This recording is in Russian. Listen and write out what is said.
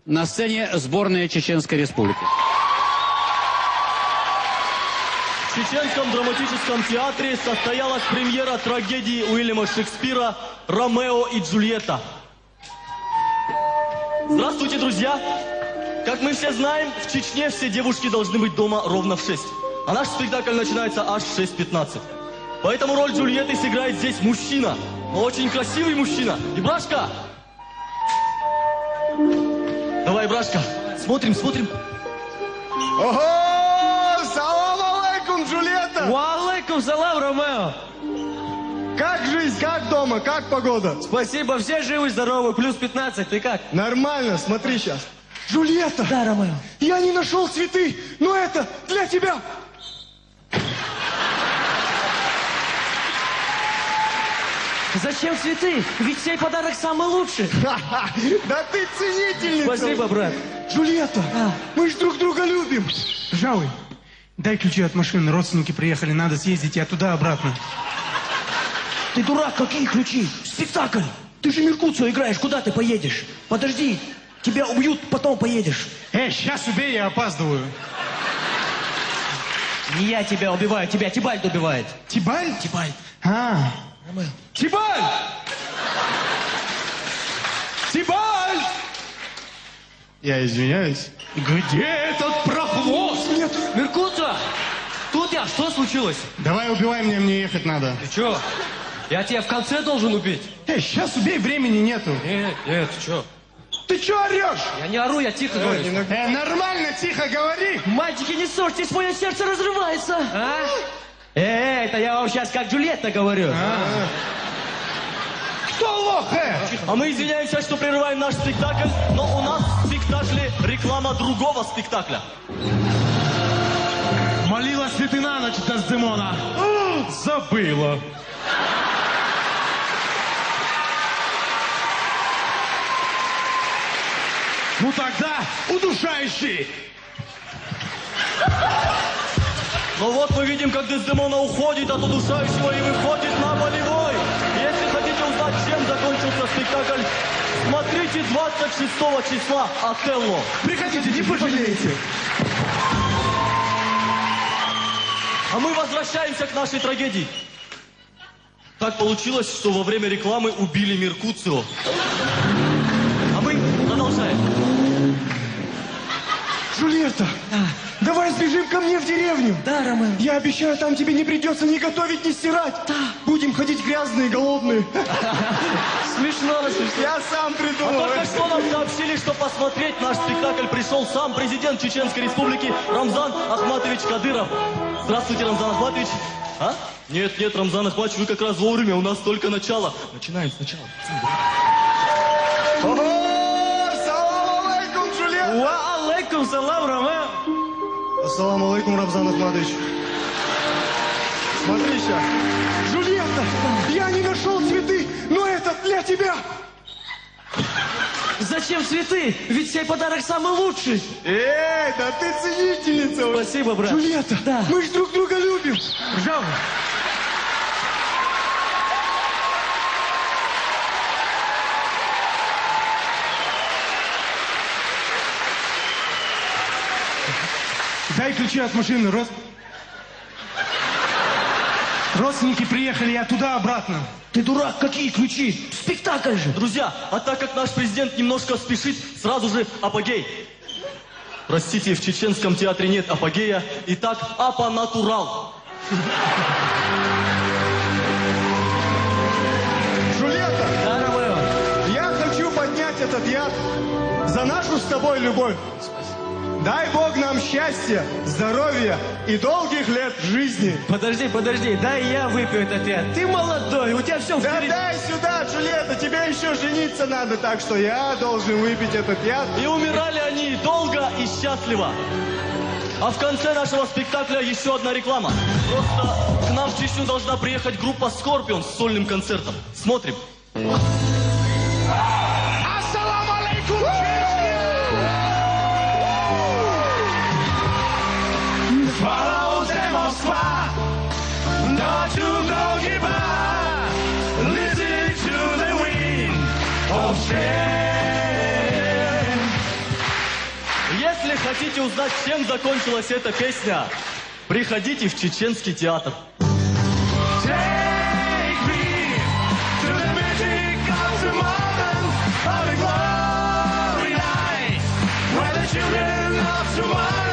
На сцене сборная Чеченской Республики. В Чеченском драматическом театре состоялась премьера трагедии Уильяма Шекспира «Ромео и Джульетта». Здравствуйте, друзья! Как мы все знаем, в Чечне все девушки должны быть дома ровно в 6. А наш спектакль начинается аж в 6:15. Поэтому роль Джульетты сыграет здесь мужчина. Но очень красивый мужчина. Ибрашка! Давай, Ибрашка. Смотрим, смотрим. Ого! Салам алейкум, Джульетта! Уалейкум салам, Ромео! Как жизнь, как дома, как погода? Спасибо, все живы, здоровы, плюс 15, ты как? Нормально, смотри сейчас. Джульетта! Да, Ромео. Я не нашел цветы, но это для тебя! Зачем цветы? Ведь сей подарок самый лучший. Ха-ха! Да ты ценительница! Спасибо, брат. Джульетта, мы ж друг друга любим. Жавый, дай ключи от машины, родственники приехали, надо съездить, я туда-обратно. Ты дурак, какие ключи? Спектакль! Ты же Меркуцио играешь, куда ты поедешь? Подожди, тебя убьют, потом поедешь. Сейчас убей, я опаздываю. Не я тебя убиваю, тебя Тибальд убивает. Тибаль? Тибальд. А, Ромео. Тибаль! Тибаль! Я извиняюсь. Где этот прохвост? Нет, Меркуцио! Тут я, что случилось? Давай убивай меня, мне ехать надо. Ты чё? Я тебя в конце должен убить. Сейчас убей, времени нету. Нет, ты чё? ты чё орешь? Я не ору, я тихо говорю. Нормально, тихо говори. Мальчики, не ссорьтесь, мое сердце разрывается. А? Это я вам сейчас как Джульетта говорю. Кто лох, А мы извиняемся, что прерываем наш спектакль, но у нас в спектакле реклама другого спектакля. Молилась ли ты на ночь, Дездемона? Забыла. Ну тогда удушающий. Но вот мы видим, как Дездемона уходит от удушающего и выходит на болевой. Если хотите узнать, чем закончился спектакль, смотрите 26 числа «Отелло». Приходите, не пожалеете. А мы возвращаемся к нашей трагедии. Так получилось, что во время рекламы убили Меркуцио. А мы продолжаем. Джульетта, давай сбежим ко мне в деревню. Да, Ромео. Я обещаю, там тебе не придется ни готовить, ни стирать. Да. Будем ходить грязные, голодные. Смешно, смешно. Я сам А придумал. только что нам сообщили, что посмотреть наш спектакль пришел сам президент Чеченской Республики Рамзан Ахматович Кадыров. Здравствуйте, Рамзан Ахматович. А? Нет, Рамзан Ахматович, вы как раз вовремя, у нас только начало. Начинаем сначала. Ого! Салам алейкум, Джульетта! Уалейкум салам, Ромео. Ассаламу алейкум, Рамзан Ахматович. Смотри сейчас. Джульетта, я не нашел цветы, но это для тебя. Зачем цветы? Ведь сей подарок самый лучший. Эй, да ты ценительница. Спасибо, брат. Джульетта, Да. мы ж друг друга любим. Жавый. Дай ключи от машины, Родственники приехали, я туда-обратно. Ты дурак, какие ключи? Спектакль же. Друзья, а так как наш президент немножко спешит, сразу же апогей. Простите, в чеченском театре нет апогея. Итак, апа-натурал. Джульетта, Да, Ромео. я хочу поднять этот яд за нашу с тобой любовь. Дай Бог нам счастья, здоровья и долгих лет жизни. Подожди, дай я выпью этот яд. Ты молодой, у тебя все Да впереди. дай сюда, Джульетта, тебе еще жениться надо, так что я должен выпить этот яд. И умирали они долго и счастливо. А в конце нашего спектакля еще одна реклама. Просто к нам в Чечню должна приехать группа Скорпион с сольным концертом. Смотрим. Ассаламу алейкум, Follow the Moskva, not to go give up. Listen to the wind of change. хотите узнать, чем закончилась эта песня, приходите в Чеченский театр. Take me to the magic of the moment of the glory night, where the children of tomorrow